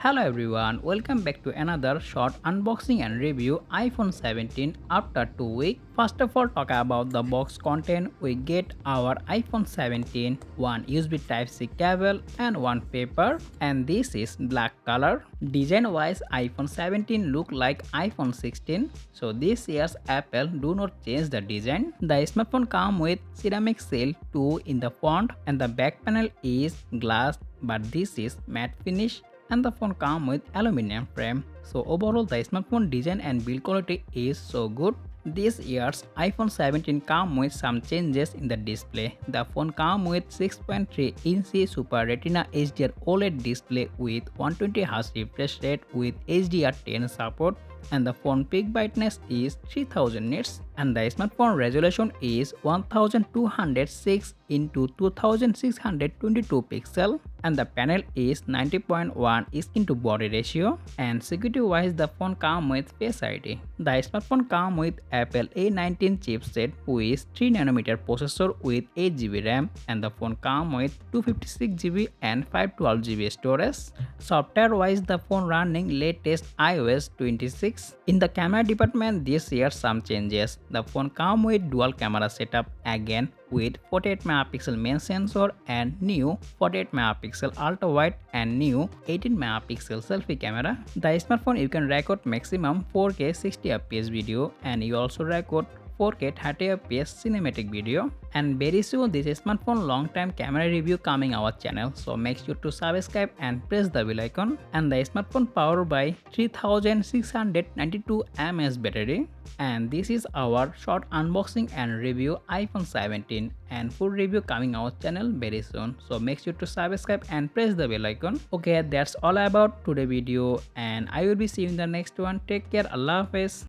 Hello everyone, welcome back to another short unboxing and review iPhone 17 after 2 weeks. First of all, talk about the box content. We get our iPhone 17, one USB Type-C cable and one paper, and this is black color. Design wise, iPhone 17 look like iPhone 16. So this year's Apple do not change the design. The smartphone come with ceramic seal 2 in the front and the back panel is glass, but this is matte finish and the phone comes with aluminum frame. So overall the smartphone design and build quality is so good. This year's iPhone 17 comes with some changes in the display. The phone comes with 6.3-inch Super Retina HDR OLED display with 120Hz refresh rate with HDR10 support, and the phone peak brightness is 3000 nits, and the smartphone resolution is 1206 into 2622 pixel, and the panel is 90.1 is into body ratio. And security wise, the phone comes with Face ID. The smartphone comes with Apple A19 chipset with 3nm processor with 8GB RAM, and the phone comes with 256GB and 512GB storage. Software wise, the phone running latest iOS 26. In the camera department, this year some changes. The phone comes with dual camera setup again with 48MP main sensor and new 48MP ultra wide and new 18MP selfie camera. The smartphone you can record maximum 4K 60fps video, and you also record 4K 30fps cinematic video. And very soon this smartphone long time camera review coming our channel, so make sure to subscribe and press the bell icon. And the smartphone powered by 3692 mAh battery. And this is our short unboxing and review iPhone 17, and full review coming our channel very soon, so make sure to subscribe and press the bell icon. Okay, that's all about today video, and I will be seeing you in the next one. Take care. Allah Hafiz.